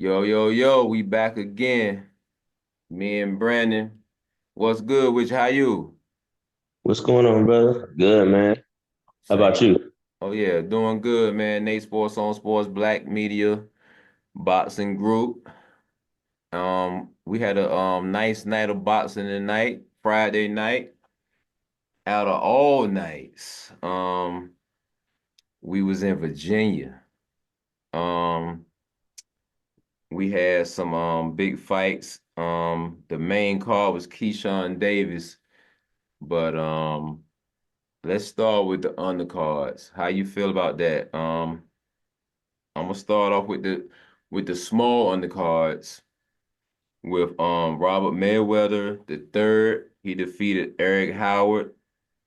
Yo, yo, yo, we back again. Me and Brandon. What's good with you? How you? What's going on, brother? Good, man. How about Same. you? Oh yeah, doing good, man. Nate Sports on Sports, Black Media, Boxing Group. We had a nice night of boxing tonight, Friday night. Out of all nights, we was in Virginia. Um, we had some big fights. The main card was Kesan Davis, but let's start with the undercards. How you feel about that? I'm gonna start off with the small undercards with Robert Mayweather the third. He defeated Eric Howard,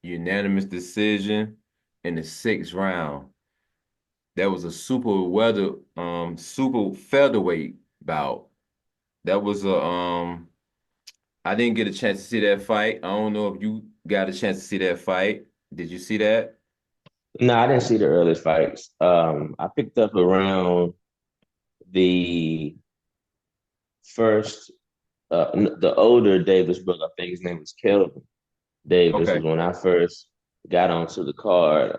unanimous decision in the sixth round. That was a super featherweight bout. That was a I didn't get a chance to see that fight. I don't know if you got a chance to see that fight. Did you see that? No, I didn't see the early fights. I picked up around the first, the older Davis brother. I think his name was Kelvin Davis Okay. was when I first got onto the card.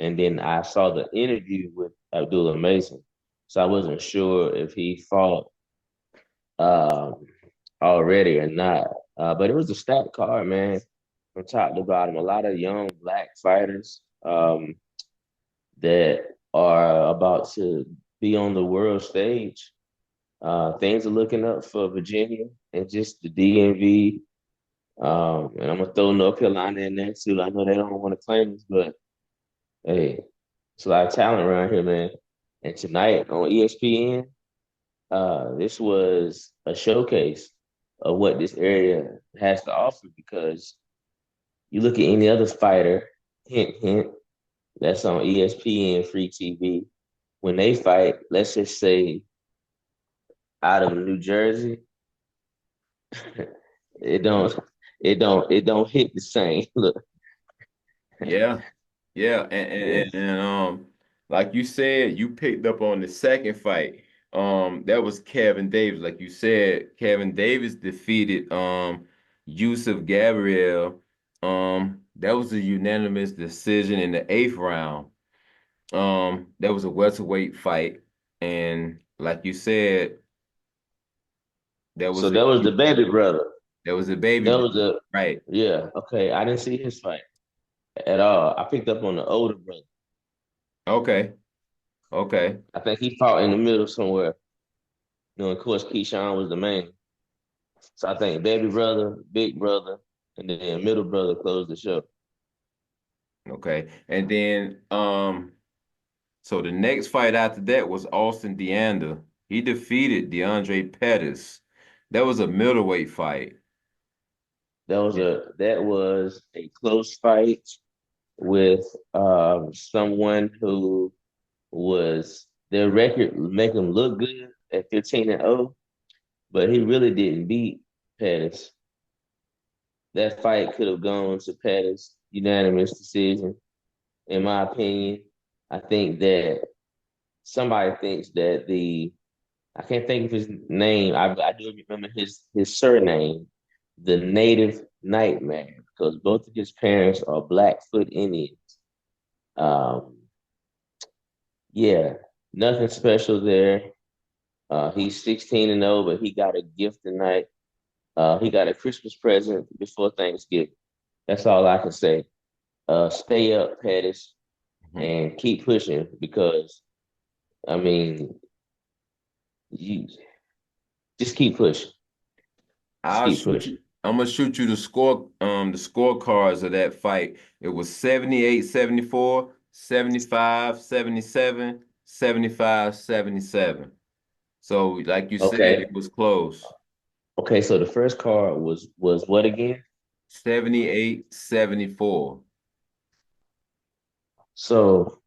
And then I saw the interview with Abdullah Mason. So I wasn't sure if he fought um, already or not. But it was a stacked card, man, from top to bottom. A lot of young black fighters that are about to be on the world stage. Things are looking up for Virginia and just the DMV. And I'm gonna throw North Carolina in there too. I know they don't want to claim us, but hey, it's a lot of talent around here, man. And tonight on ESPN, this was a showcase of what this area has to offer because you look at any other fighter, hint, hint, that's on ESPN free TV. When they fight, let's just say out of New Jersey, it don't it don't hit the same. Look, Yeah. Yeah, like you said, you picked up on the second fight. That was Kevin Davis. Like you said, Kevin Davis defeated Yusuf Gabriel. That was a unanimous decision in the eighth round. That was a welterweight fight, and like you said, that so was a that was the baby brother. that was a baby That was brother, a right? yeah. Okay, I didn't see his fight at all. I picked up on the older brother. Okay, okay. I think he fought in the middle somewhere. Of course, Keshawn was the main. So I think baby brother, big brother, and then middle brother closed the show. Okay. And then so the next fight after that was Austin Deander. He defeated DeAndre Pettis. That was a middleweight fight. That was a close fight with someone who was their record make him look good at 15-0, but he really didn't beat Pettis. That fight could have gone to Pettis, unanimous decision, in my opinion. I think that somebody thinks that the I can't think of his name. I do remember his surname, the Native Nightmare, because both of his parents are Blackfoot Indians. Um, yeah, nothing special there. He's 16-0, but he got a gift tonight. He got a Christmas present before Thanksgiving. That's all I can say. Stay up, Pettis, Mhm. and keep pushing because I mean, you just keep pushing. Just I'll keep shoot pushing. you. I'm gonna shoot you the scorecards of that fight. It was 78-74, 75-77, 75-77. So like you said, Okay. it was close. Okay, so the first card was what again? 78-74. So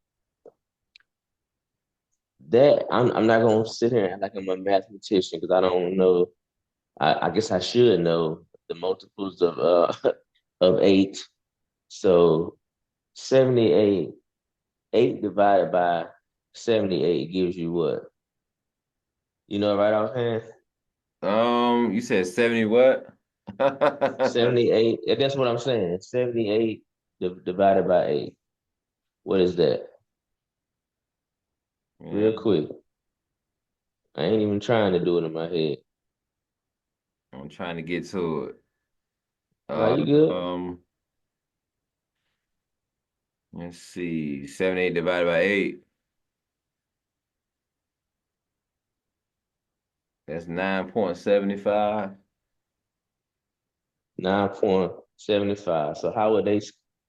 that I'm not gonna sit here and act like I'm a mathematician because I don't know. I guess I should know the multiples of of eight. So 78, 8 divided by 78 gives you what? You know, right offhand, You said 70 what? 78. That's what I'm saying. 78 divided by 8. What is that? Real Man, quick. I ain't even trying to do it in my head. I'm trying to get to it. No, Uh, you good? um, let's see. 78 divided by 8. That's 9.75. 9.75. So how would they?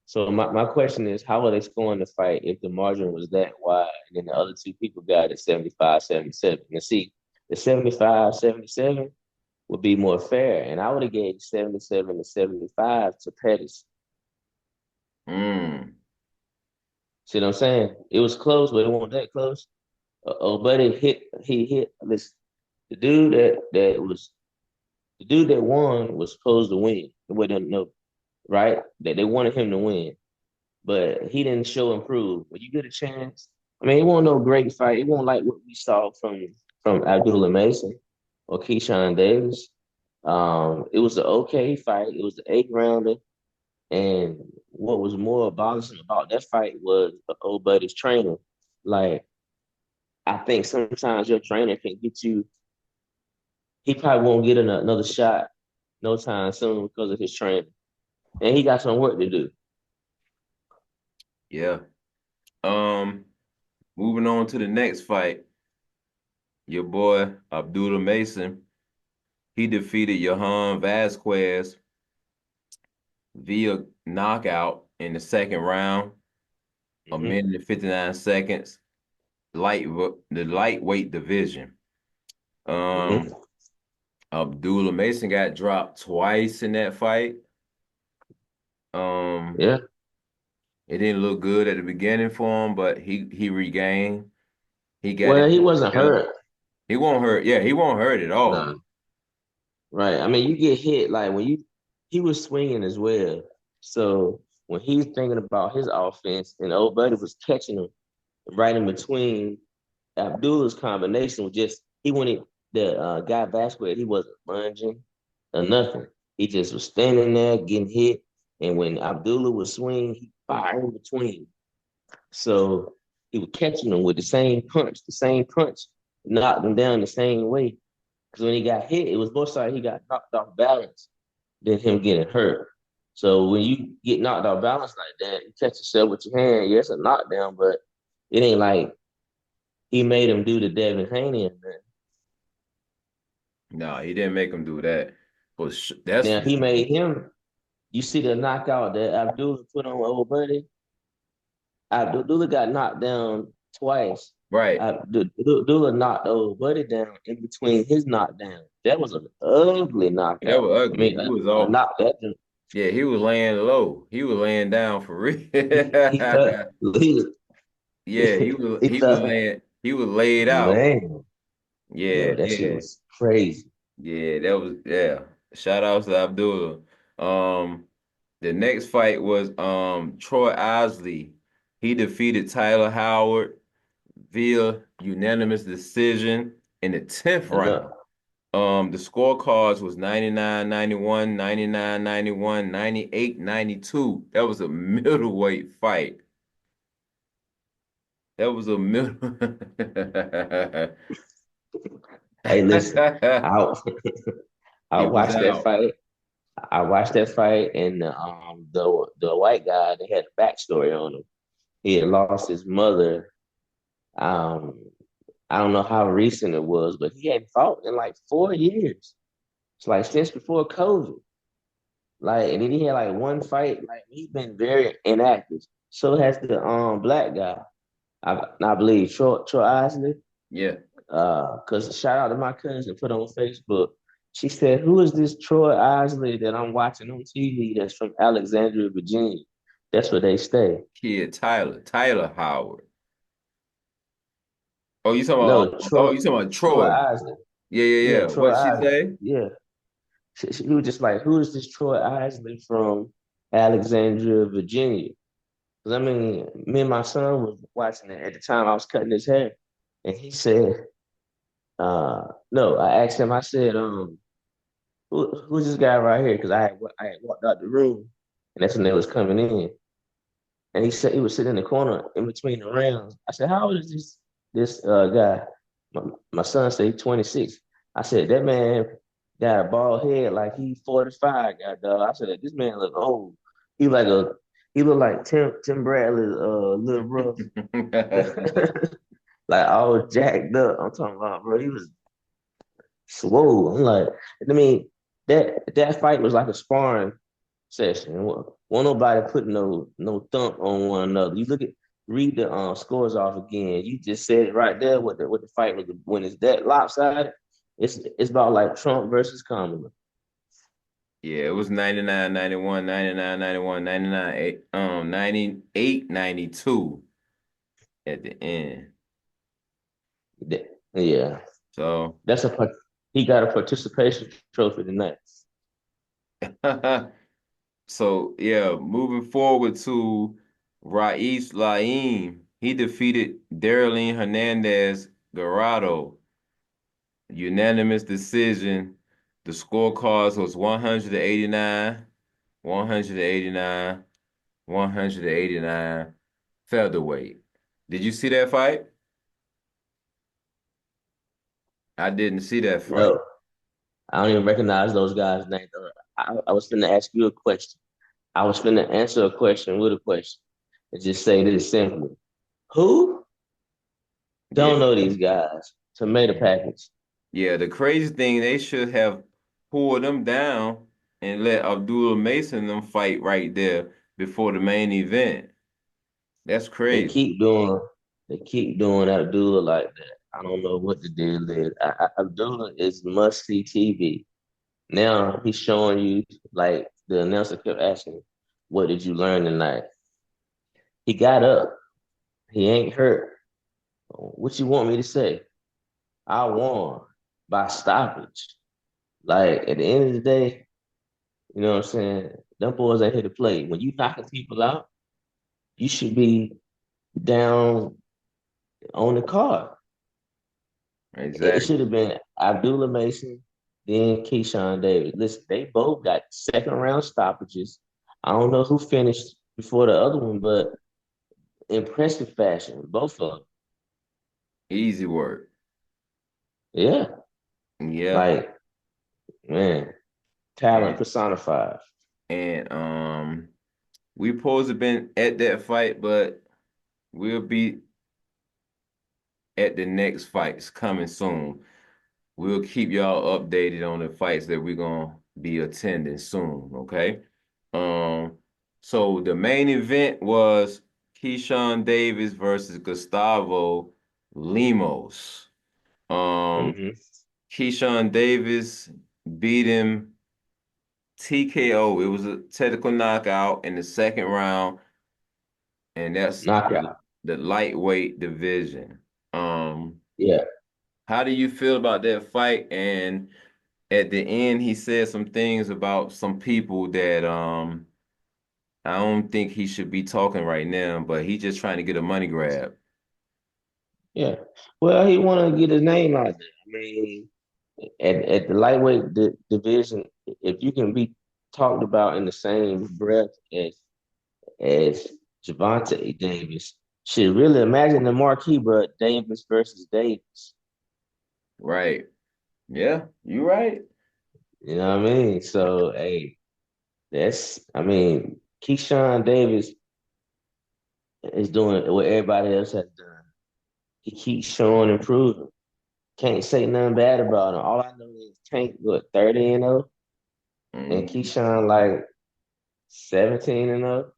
So my question is, how are they scoring the fight if the margin was that wide and then the other two people got it 75-77? And see, the 75-77 would be more fair, and I would have gave 77-75 to Pettis. Mm, See what I'm saying? It was close, but it wasn't that close. Oh, buddy he hit. Listen, the dude the dude that won was supposed to win. We didn't know, right? That they wanted him to win, but he didn't show improve. When you get a chance, I mean, it wasn't no great fight. It wasn't like what we saw from Abdullah Mason or Kesan Davis. It was an okay fight. It was the eighth rounder, and what was more bothersome about that fight was the old buddy's trainer. Like, I think sometimes your trainer can get you. He probably won't get another shot no time soon because of his training, and he got some work to do. yeah. Um, Moving on to the next fight. Your boy Abdullah Mason, he defeated Johan Vasquez via knockout in the second round, a Mm-hmm. minute and 59 seconds, the lightweight division. Um, Mm-hmm. Abdullah Mason got dropped twice in that fight. Um, Yeah. it didn't look good at the beginning for him, but he regained. He got Well, it he wasn't together. hurt. He won't hurt. Yeah, he won't hurt at all. No. Right. I mean, you get hit like when he was swinging as well. So when he's thinking about his offense and old buddy was catching him right in between, Abdullah's combination was just he wanted the guy Vasquez. He wasn't lunging or nothing. He just was standing there getting hit, and when Abdullah was swing, he fired in between. So he was catching him with the same punch, knocked him down the same way. Because when he got hit, it was both sides. He got knocked off balance than him getting hurt. So when you get knocked off balance like that, you catch yourself with your hand. Yeah, it's a knockdown, but it ain't like he made him do the Devin Haney. No, he didn't make him do that. That's Now for if he sure. made him, you see the knockout that Abdullah put on old buddy. Abdullah got knocked down twice. Right. Abdullah knocked old buddy down in between his knockdown. That was an ugly That knockout. was I ugly. mean, He was a off. knock that Yeah, he was laying low. He was laying down for real. he thought Yeah, he thought he was laid out. man, Yeah, yo, that shit yeah, was crazy. yeah. Shout out to Abdullah. Um, the next fight was Troy Isley. He defeated Tyler Howard via unanimous decision in the 10th And round. The scorecards was 99-91, 99-91, 98-92. That was a middleweight fight. That was a middle. hey, listen, I I He was watched that out. fight. I watched that fight, and the white guy they had a backstory on him. He had lost his mother. Um, I don't know how recent it was, but he hadn't fought in like 4 years. It's like since before COVID. Like, and then he had like one fight. Like, he's been very inactive. So has the black guy. I believe Troy Isley. Yeah. Because shout out to my cousin put on Facebook. She said, "Who is this Troy Isley that I'm watching on TV? That's from Alexandria, Virginia. That's where they stay." Kid Tyler Howard. Oh, No, you talking about Troy Troy. Isley. Yeah, yeah, Yeah, yeah. Troy What'd she Isley. say? Yeah. She was just like, "Who is this Troy Isley from Alexandria, Virginia?" Because I mean, me and my son was watching it at the time I was cutting his hair, and he said, No, I asked him. I said, who's this guy right here? Because I had walked out the room, and that's when they was coming in. And he said he was sitting in the corner in between the rounds. I said, "How old is this guy?" My son said he's 26. I said, "That man got a bald head like he's 45, god dog." I said, "This man look old. He like a he look like Tim Bradley's little bro, like all jacked up." I'm talking about, bro. He was swole. I'm like, I mean, that fight was like a sparring session. Won't nobody put no thump on one another. You read the scores off again. You just said it right there. What the fight was when it's that lopsided. It's about like Trump versus Kamala. Yeah, it was 99, 91, 99, 91, 99, 98, 92 at the end. Yeah, So, that's he got a participation trophy tonight. so yeah, moving forward to Raiz Laim, he defeated Darylene Hernandez Garado, unanimous decision. The scorecards was 189, 189, 189, featherweight. Did you see that fight? I didn't see that fight. No, I don't even recognize those guys' names. I was going to ask you a question. I was going to answer a question with a question and just say this simply. Who? Yeah. Don't know these guys. Tomato package. Yeah, the crazy thing, they should have pulled them down and let Abdullah Mason them fight right there before the main event. That's They crazy. keep doing they keep doing Abdullah like that. I don't know what the deal is. Abdullah is must see TV. Now he's showing you like the announcer kept asking, "What did you learn tonight?" He got up. He ain't hurt. What you want me to say? I won by stoppage. Like at the end of the day, you know what I'm saying? Them boys ain't here to play. When you knocking people out, you should be down on the card. It Exactly. should have been Abdullah Mason, then Kesan Davis. Listen, they both got second round stoppages. I don't know who finished before the other one, but impressive fashion, both of them. Easy work. Yeah, Yeah. like man, talent And personified. and we supposed to been at that fight, but we'll be at the next fights coming soon. We'll keep y'all updated on the fights that we're gonna be attending soon, okay? Um, so the main event was Keyshawn Davis versus Gustavo Limos. Um, Hmm. Keyshawn Davis beat him TKO. It was a technical knockout in the second round, and that's Knockout. the lightweight division. Yeah, How do you feel about that fight? And at the end, he said some things about some people that I don't think he should be talking right now, but he just trying to get a money grab. yeah. Well, he want to get his name out there. I mean, at the lightweight division, if you can be talked about in the same breath as Javante Davis. Should really imagine the marquee, bro. Davis versus Davis. Right. Yeah, you right. You know what I mean? So, hey, I mean, Keyshawn Davis is doing what everybody else has done. He keeps showing and proving. Can't say nothing bad about him. All I know is Tank, what, 30 and 0, and Mhm. Keyshawn like 17 and 0.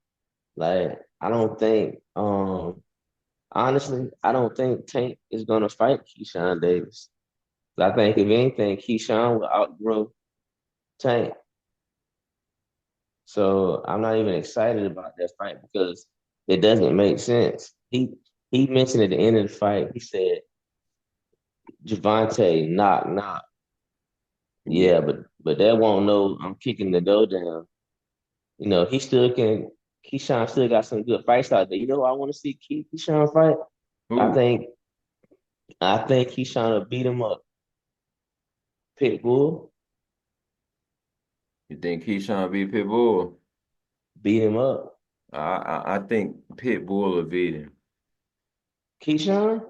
Like, I don't think, honestly, I don't think Tank is gonna fight Keyshawn Davis. I think if anything, Keyshawn will outgrow Tank. So I'm not even excited about that fight because it doesn't make sense. He mentioned at the end of the fight, he said, Javante, knock, knock. Yeah. Yeah, but that won't know I'm kicking the door down. You know, he still can Keyshawn still got some good fights out there. You know who I want to see Keyshawn fight? I Who? think I think Keyshawn will beat him up. Pitbull You think Keyshawn beat Pitbull? beat him up. I think Pitbull will beat him. Keyshawn?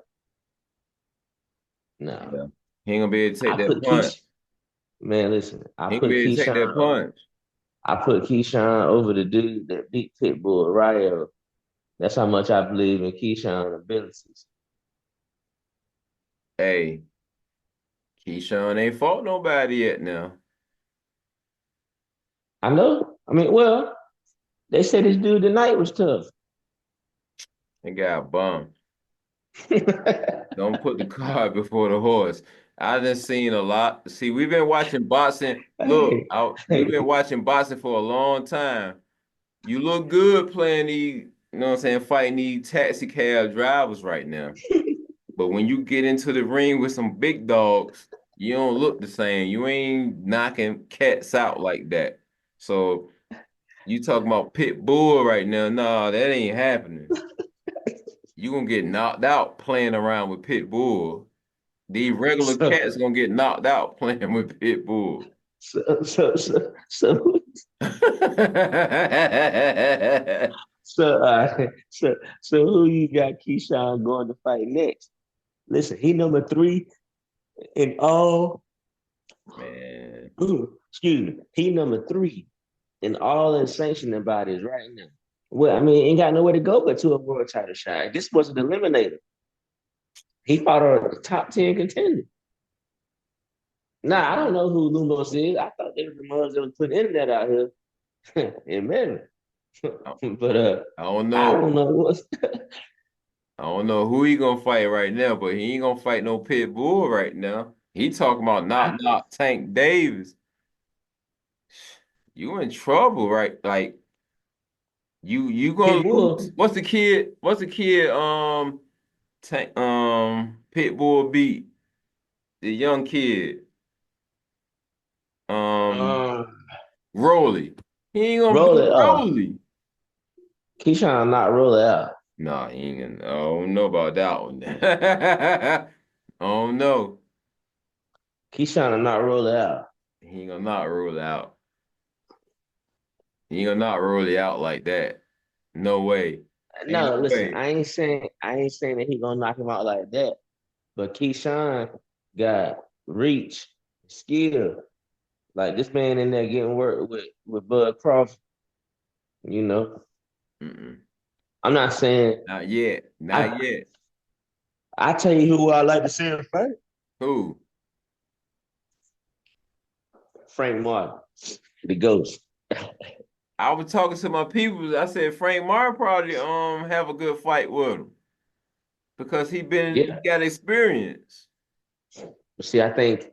No. Yeah. He ain't gonna be able to take I that put punch. Keish. Man, listen. He ain't gonna be able to take that punch. I put Keyshawn over the dude that beat Pitbull, Rio. That's how much I believe in Keyshawn's abilities. Hey, Keyshawn ain't fought nobody yet now. I know. I mean, well, they said this dude tonight was tough. He got bumped. Don't put the cart before the horse. I done seen a lot. See, we've been watching boxing. Look, Hey, we've been hey, watching boxing for a long time. You look good playing these, you know what I'm saying, fighting these taxi cab drivers right now. But when you get into the ring with some big dogs, you don't look the same. You ain't knocking cats out like that. So you talking about pit bull right now? Nah, that ain't happening. You gonna get knocked out playing around with pit bull. These regular so, cats gonna get knocked out playing with pit bull. so, so who you got Keyshawn going to fight next? Listen, he number three in all. Man, Excuse me, he number three in all the sanctioning bodies right now. Well, I mean, ain't got nowhere to go but to a world title shot. This was an eliminator. He fought a top 10 contender. Nah, I don't know who Lumos is. I thought they were the ones that was putting internet out here in Maryland. I, But I don't I know. don't know what's I don't know who he gonna fight right now, but he ain't gonna fight no pit bull right now. He talking about I, knock Tank Davis. You in trouble, right? Like you gonna lose. Pitbull. What's the kid? What's the kid? Tank Pitbull beat the young kid. Um Uh, Rolly. He ain't gonna roll beat it off. Rolly. Keyshawn not roll it out. Nah, he ain't gonna. I don't know about that one. I don't know. Keyshawn not roll it out. He ain't gonna not rule it out. He ain't gonna not rule it out like that. No way. Ain't No, no listen, way. I ain't saying that he gonna knock him out like that. But Keyshawn got reach, skill. Like this man in there getting work with Bud Crawford. You know, Mm-mm. I'm not saying Not yet. Not I. yet. I tell you who I like to see him fight. Who? Frank Martin, the ghost. I was talking to my people. I said Frank Martin probably have a good fight with him because he Yeah. got experience. See, I think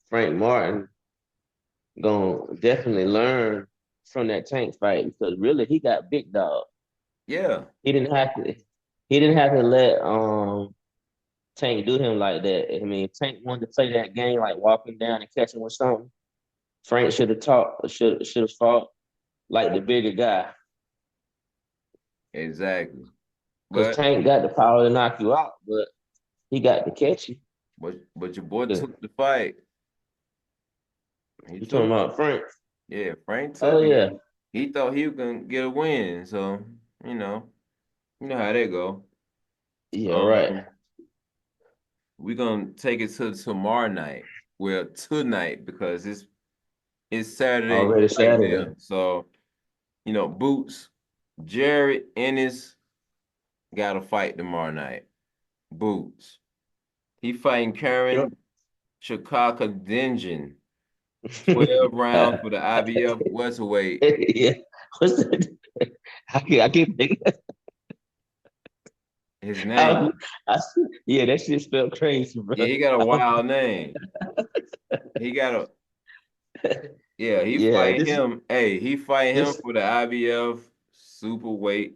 Frank Martin gonna definitely learn from that Tank fight because really he got big dog. Yeah. He didn't have to he didn't have to let Tank do him like that. I mean, if Tank wanted to play that game like walking down and catching with something, Frank should have talked should have fought like the bigger guy. Exactly. Because But Tank got the power to knock you out, but he got to catch you. but your boy Yeah. took the fight. He You talking took it. about Frank? Yeah, Frank Oh took it. yeah. He thought he was gonna get a win. So, you know, you know how that go. Yeah, right. Um, we're gonna take it to tomorrow night. Well, tonight because it's Saturday Already night Saturday. there. So, Boots, Jared Ennis got a fight tomorrow night. Boots. He fighting Yep. Karen Chicago Denjin. 12 rounds for the IBF welterweight. Yeah. What's that? I can't think. His name. I, yeah, that shit spelled crazy, bro. Yeah, he got a wild name. He got a Yeah, he Yeah, fighting this him. Hey, he fighting him this for the IBF superweight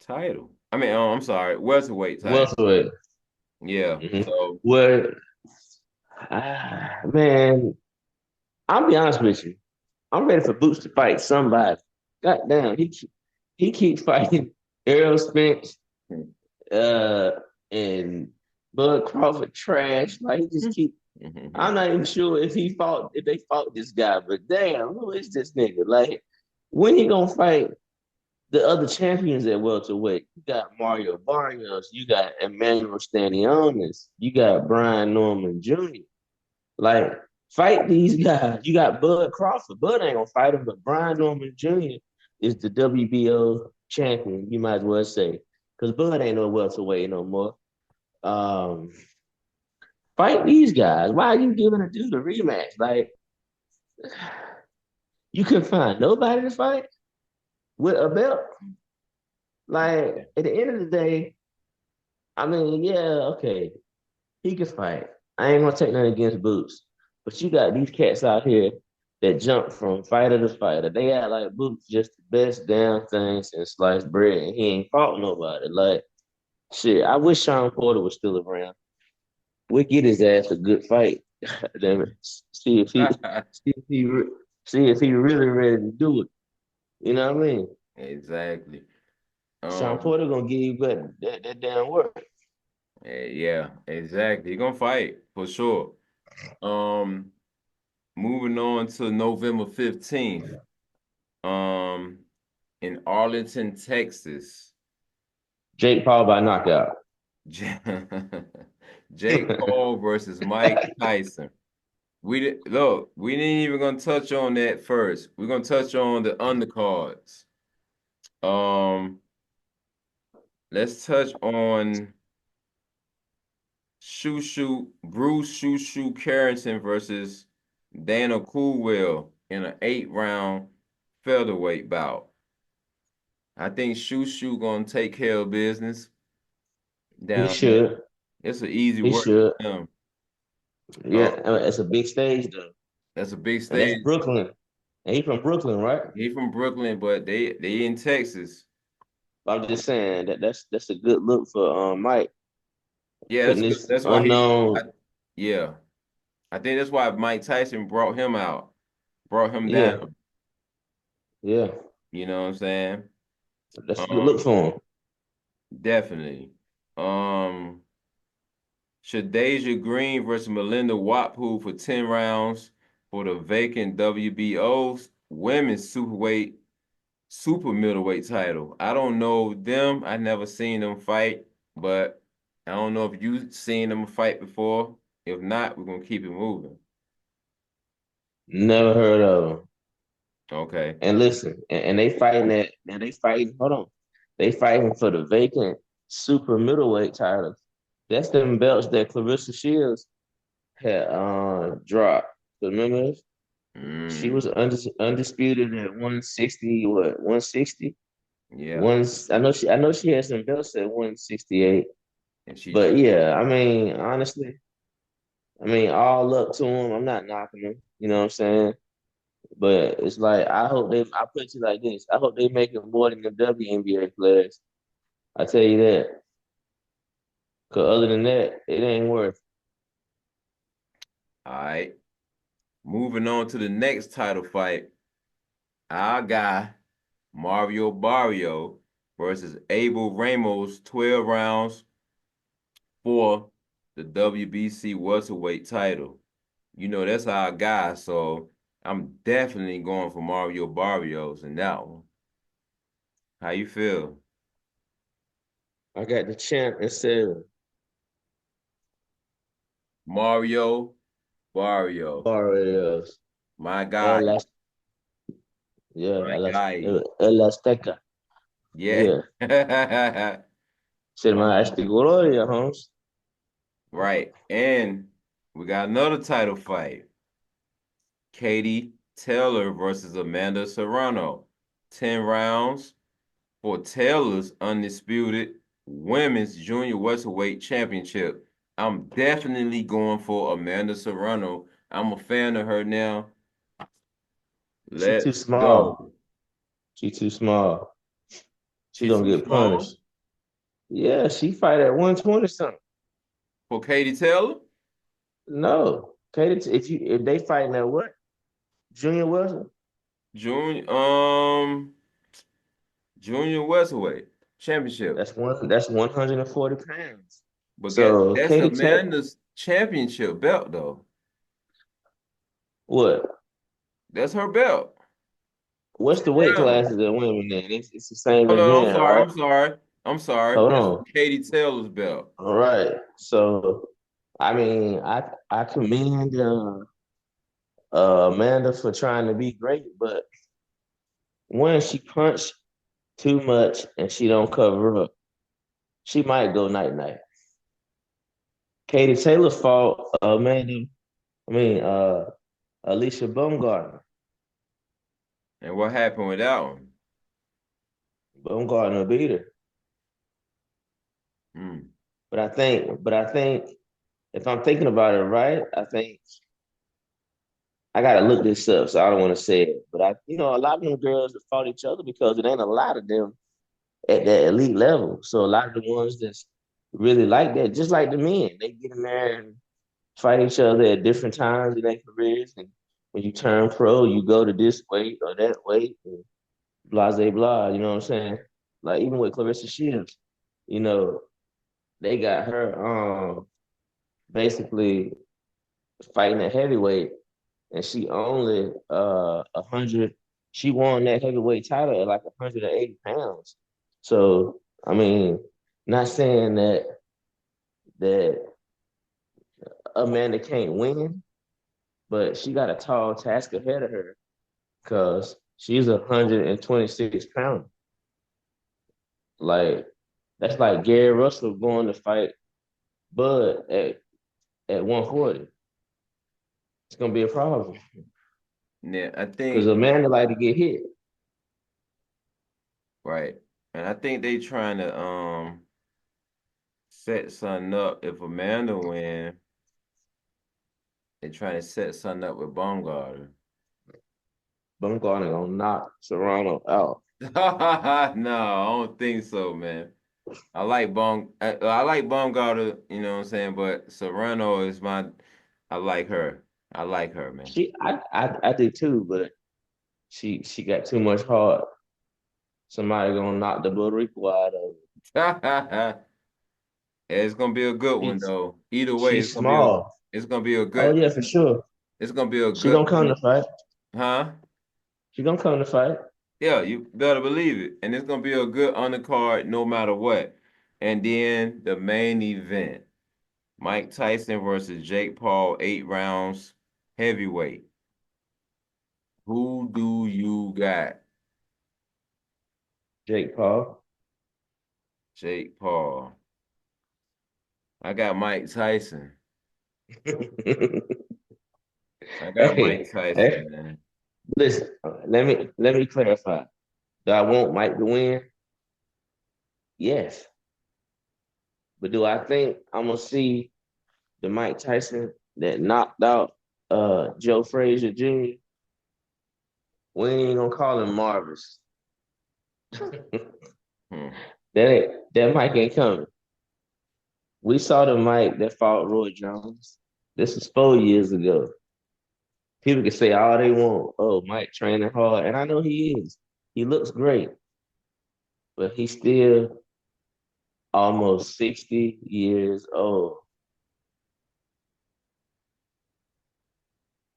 title. I mean, I'm sorry, welterweight title. welterweight. Yeah. Mm-hmm. So Well, man, I'll be honest with you. I'm ready for Boots to fight somebody. God damn, he keeps fighting Errol Spence, uh, and Bud Crawford trash. Like he just keep. I'm not even sure if they fought this guy, but damn, who is this nigga? Like, when he gonna fight the other champions at welterweight? You got Mario Barrios, you got Emmanuel Stanionis, you got Brian Norman Jr. Like, fight these guys. You got Bud Crawford. Bud ain't gonna fight him, but Brian Norman Jr. is the WBO champion. You might as well say, because Bud ain't no welterweight no more. Um, Fight these guys. Why are you giving a dude a rematch? Like, you can find nobody to fight with a belt. Like, at the end of the day, I mean, yeah, okay, he can fight. I ain't gonna take nothing against Boots, but you got these cats out here that jump from fighter to fighter. They act like Boots just the best damn thing since sliced bread, and he ain't fought nobody. Like, shit, I wish Sean Porter was still around. We get his ass a good fight. Damn it. See if he see if he really ready to do it. You know what I mean? Exactly. Sean Um, Porter gonna give you that damn work. yeah, exactly. He gonna fight for sure. Um, moving on to November 15th. Um, in Arlington, Texas. Jake Paul by knockout. J- Jake Paul versus Mike Tyson. We didn't even gonna touch on that first. We're gonna touch on the undercards. Um, let's touch on Bruce Shoo Carrington versus Dana Coolwell in an 8 round featherweight bout. I think Shoo gonna take care of business He down there. should. It's an easy He work should. for him. Yeah, Uh, it's a big stage though, that's a big and that's stage. Brooklyn. And he from Brooklyn, right? He from Brooklyn, but they in Texas. I'm just saying that's a good look for Mike Yeah, putting that's good. this That's why unknown. yeah. I think that's why Mike Tyson brought him out, brought him down. Yeah, yeah, You know what I'm saying? that's a good look Um, for him. definitely. Um, Shadeja Green versus Melinda Watpu for 10 rounds for the vacant WBO's women's super middleweight title. I don't know them. I never seen them fight, but I don't know if you seen them fight before. If not, we're gonna keep it moving. Never heard of him. Okay. And listen, and they fighting that, and they fighting. Hold on, they fighting for the vacant super middleweight title. That's them belts that Clarissa Shields had dropped. Remember, she Mm, was undisputed at 160. What 160? yeah. One. I know she had some belts at 168. And she But dropped. yeah, I mean, honestly, I mean, all up to him. I'm not knocking him. You know what I'm saying? But it's like I put it to you like this. I hope they make it more than the WNBA players. I tell you that. Cause other than that, it ain't worth. All right. Moving on to the next title fight. Our guy, Mario Barrio versus Abel Ramos, 12 rounds for the WBC welterweight title. You know, that's our guy, so I'm definitely going for Mario Barrios in that one. How you feel? I got the champ and seven. Mario Barrio. Barrios. My guy. El As- yeah, My guy. El Azteca. Yeah. Yeah. Said my Azteca Gloria, Holmes. Right. And we got another title fight. Katie Taylor versus Amanda Serrano. 10 rounds for Taylor's undisputed women's junior welterweight championship. I'm definitely going for Amanda Serrano. I'm a fan of her now. She too Let's small. go. She too small. She She's gonna too get small punished. Yeah, she fight at 120 something. for Katie Taylor. No. Katie, if they fighting at what? Junior Wilson? Junior, junior welterweight championship. That's 140 pounds. But So that's Katie Taylor, Amanda's championship belt though. what? That's her belt. What's the weight Serrano. class of the women then? It's the same Oh as no, I'm men, sorry. right? I'm sorry. I'm sorry. Hold That's on. Katie Taylor's belt. All right. So I mean, I commend Amanda for trying to be great, but when she punched too much and she don't cover up, she might go night night. Katie Taylor fought Amanda. I mean, Alicia Baumgartner. And what happened with that one? Baumgartner beat her. Hmm. But I think if I'm thinking about it right, I think I gotta look this up, so I don't want to say it. But a lot of them girls that fought each other because it ain't a lot of them at that elite level. So a lot of the ones that's really like that, just like the men, they get in there and fight each other at different times in their careers. And when you turn pro, you go to this weight or that weight, and blah, blah, blah. You know what I'm saying? Like even with Clarissa Shields, you know, they got her basically fighting at heavyweight, and she only 100. She won that heavyweight title at like 180 pounds. So I mean, not saying that Amanda can't win, but she got a tall task ahead of her because she's 126 pounds. Like that's like Gary Russell going to fight Bud at 140. It's gonna be a problem Yeah, I because think Amanda like to get hit. right. And I think they trying to set something up. If Amanda win, they trying to set something up with Baumgartner. But I'm going to knock Serrano out. No, I don't think so, man. I like Baumgartner, you know what I'm saying, but Serrano is my I like her. I like her, man. I did too, but she got too much heart. Somebody gonna knock the Puerto Rico out of her. It's gonna be a good one She's though. Either way, she's small. it's gonna be a Oh good yeah, for sure. it's gonna be a She good gonna come to fight. huh? She gonna come to fight. Yeah, you better believe it. And it's gonna be a good undercard no matter what. And then the main event, Mike Tyson versus Jake Paul, 8 rounds, heavyweight. Who do you got? Jake Paul. Jake Paul. I got Mike Tyson. I got Hey, Mike Tyson, hey, man. listen. Let me clarify. Do I want Mike to win? Yes. But do I think I'm gonna see the Mike Tyson that knocked out Joe Frazier Jr.? We ain't gonna call him Marvis. Hmm. That Mike ain't coming. We saw the Mike that fought Roy Jones. This was 4 years ago. People can say all they want. Oh, Mike training hard, and I know he is. He looks great, but he's still almost 60 years old.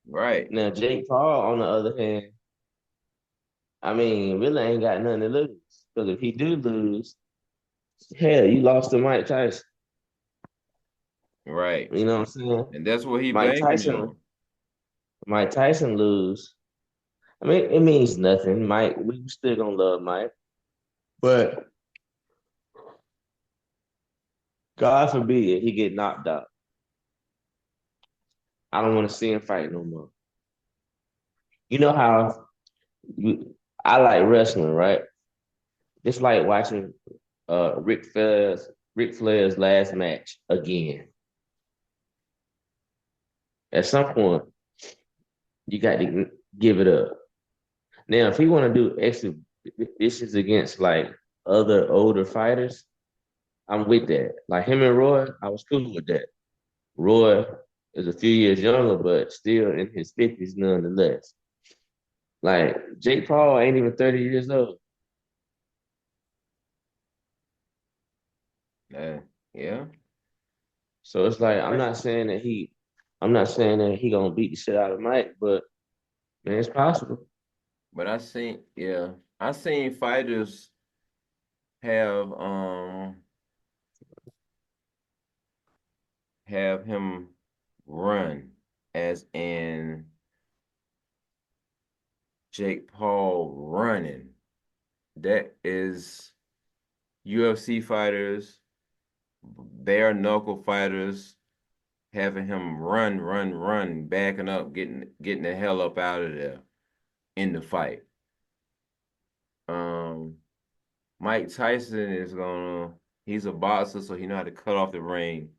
Right. Now, Jake Paul, on the other hand, I mean, really ain't got nothing to lose. Because if he do lose, hell, you lost to Mike Tyson. Right. You know what I'm saying? And that's what he Mike banking Tyson, on. Mike Tyson lose. I mean, it means nothing. Mike, we still gonna love Mike, but God forbid he get knocked out. I don't want to see him fight no more. You know how I like wrestling, right? It's like watching Ric Flair's last match again. At some point, you got to give it up. Now, if he want to do exhibitions against like other older fighters, I'm with that. Like him and Roy, I was cool with that. Roy is a few years younger, but still in his 50s nonetheless. Like Jake Paul ain't even 30 years old. Yeah. So it's like I'm not saying that he gonna beat the shit out of Mike, but man, it's possible. But yeah, I seen fighters have have him run, as in Jake Paul running. That is UFC fighters, bare knuckle fighters having him run, run, run, backing up, getting the hell up out of there in the fight. Um, Mike Tyson he's a boxer, so he know how to cut off the ring.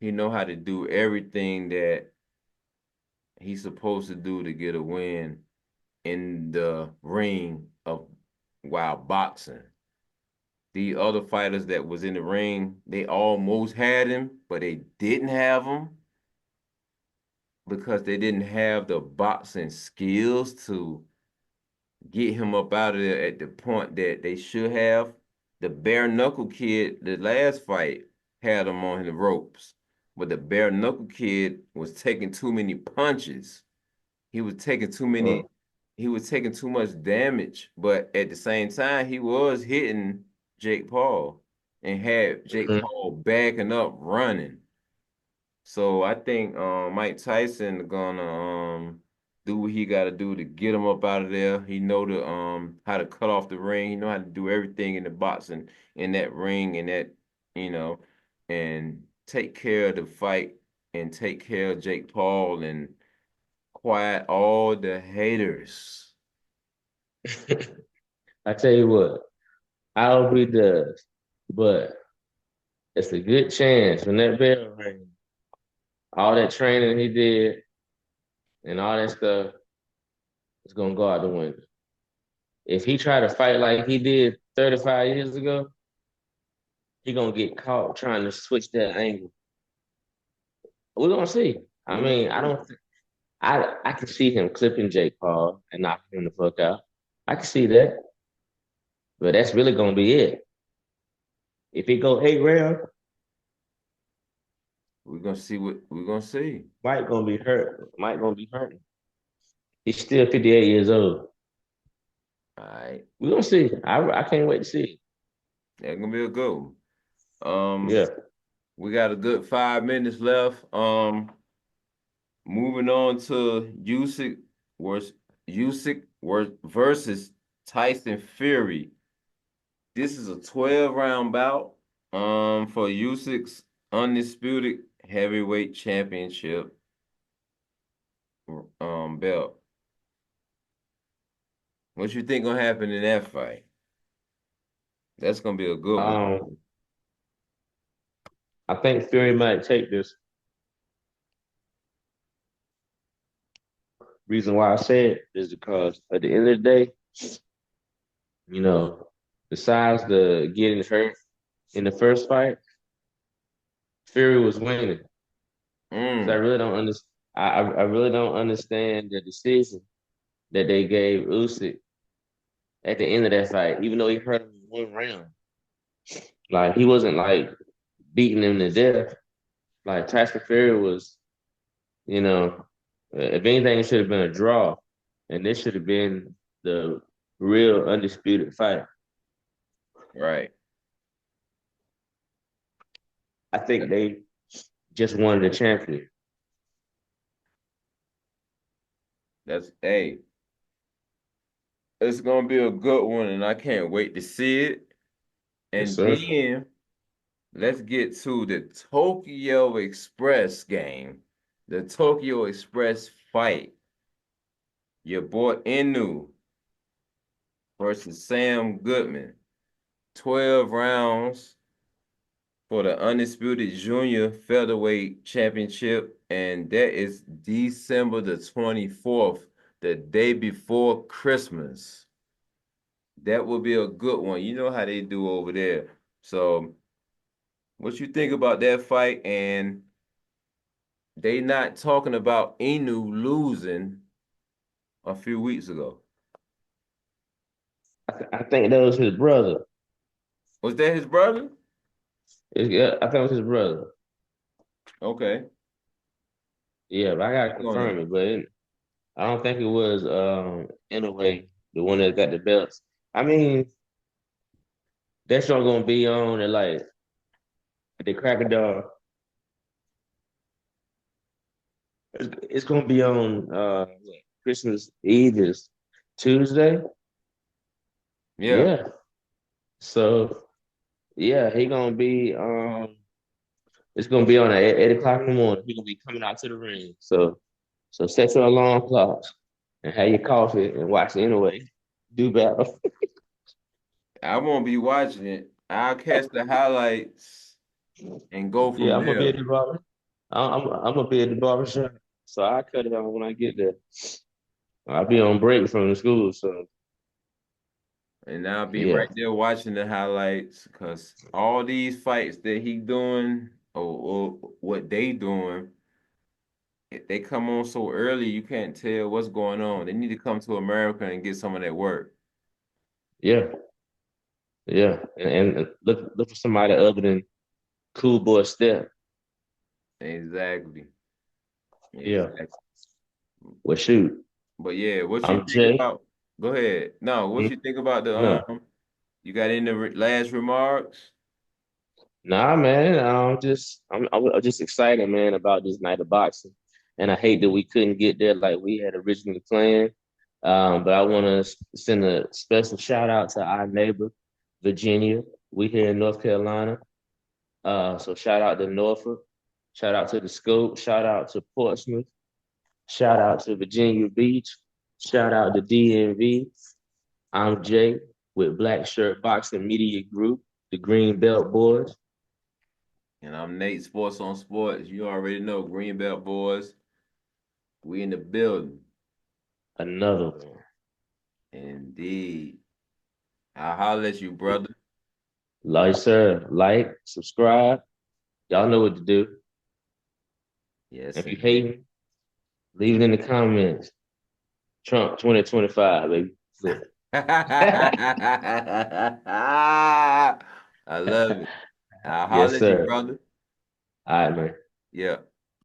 He know how to do everything that he's supposed to do to get a win in the ring of while boxing. The other fighters that was in the ring, they almost had him, but they didn't have him because they didn't have the boxing skills to get him up out of there at the point that they should have. The bare knuckle kid, the last fight, had him on the ropes, but the bare knuckle kid was taking too many punches. He was taking too many, Well, he was taking too much damage, but at the same time, he was hitting Jake Paul and had Jake mhm. Paul backing up running. So I think Mike Tyson gonna do what he gotta do to get him up out of there. He know the how to cut off the ring. He know how to do everything in the boxing in that ring and that, you know, and take care of the fight and take care of Jake Paul and quiet all the haters. I tell you what, I hope he does, but it's a good chance when that bell rings, all that training he did and all that stuff is gonna go out the window. If he try to fight like he did 35 years ago, he gonna get caught trying to switch that angle. We're gonna see. I We're gonna mean, I see. don't. I can see him clipping Jake Paul and knocking him the fuck out. I can see that, but that's really gonna be it. If it go 8 rounds, We're gonna see what we're gonna see. Mike gonna be hurt. Mike gonna be hurting. He's still 58 years old. All right. We're gonna see. I can't wait to see. That's gonna be a good one. Yeah. We got a good 5 minutes left. Moving on to vers- versus Tyson Fury. This is a 12 round bout for Usyk's undisputed heavyweight championship belt. What you think gonna happen in that fight? That's gonna be a good one. Um, I think Fury might take this. Reason why I say it is because at the end of the day, you know, besides the getting hurt in the first fight, Fury was winning. So I Mm, really don't understand. I really don't understand the decision that they gave Usyk at the end of that fight, even though he hurt him in 1 round. Like he wasn't like beating him to death. Like Tyson Fury was, you know, if anything, it should have been a draw, and this should have been the real undisputed fight. right. I think they just wanted a champion. That's hey, it's gonna be a good one, and I can't wait to see it. Yes, And sir. then let's get to the Tokyo Express game, the Tokyo Express fight. Your boy Inu versus Sam Goodman. 12 rounds for the undisputed junior featherweight championship, and that is December the 24th, the day before Christmas. That will be a good one. You know how they do over there. So, what you think about that fight? And they not talking about Inu losing a few weeks ago. I think that was his brother. Was that his brother? Yeah, I think it was his brother. Okay. Yeah, but I gotta Speak on it. confirm it. I don't think it was in a way the one that got the belts. I mean, that's not gonna be on at like the crack of dawn. It's gonna be on Christmas Eve is Tuesday. Yeah. Yeah. So yeah, he gonna be it's gonna be on at 8 o'clock in the morning. He gonna be coming out to the ring. So set your alarm clocks and have your coffee and watch it anyway. Do battle. I won't be watching it. I'll catch the highlights and go Yeah, from I'm gonna be there. at the barber. I'm gonna be at the barber shop. So I cut it on when I get there. I'll be on break from the school, so And I'll be yeah, right there watching the highlights because all these fights that he doing or what they doing, if they come on so early, you can't tell what's going on. They need to come to America and get some of that work. yeah, yeah. And look for somebody other than Cool Boy Step. Exactly. Yeah. Exactly. Well, shoot. But yeah, what you I'm think Jay. about? Go ahead. No, what Hmm? you think about the No, you got any last remarks? nah, man. I'm just excited, man, about this night of boxing. And I hate that we couldn't get there like we had originally planned. But I want to send a special shout out to our neighbor, Virginia. We here in North Carolina. So shout out to Norfolk. Shout out to the Scope. Shout out to Portsmouth. Shout out to Virginia Beach. Shout out to DMV. I'm Jay with Black Shirt Boxing Media Group, the Green Belt Boys. And I'm Nate, Sports on Sports. You already know, Greenbelt boys. We in the building. Another one. Indeed. I'll holler at you, brother. Like, sir, like, subscribe. Y'all know what to do. Yes, If you indeed. hating, leave it in the comments. Trump 2025, baby. I love it. I'll Yes, holler at you, sir. brother. All right, man. Yeah.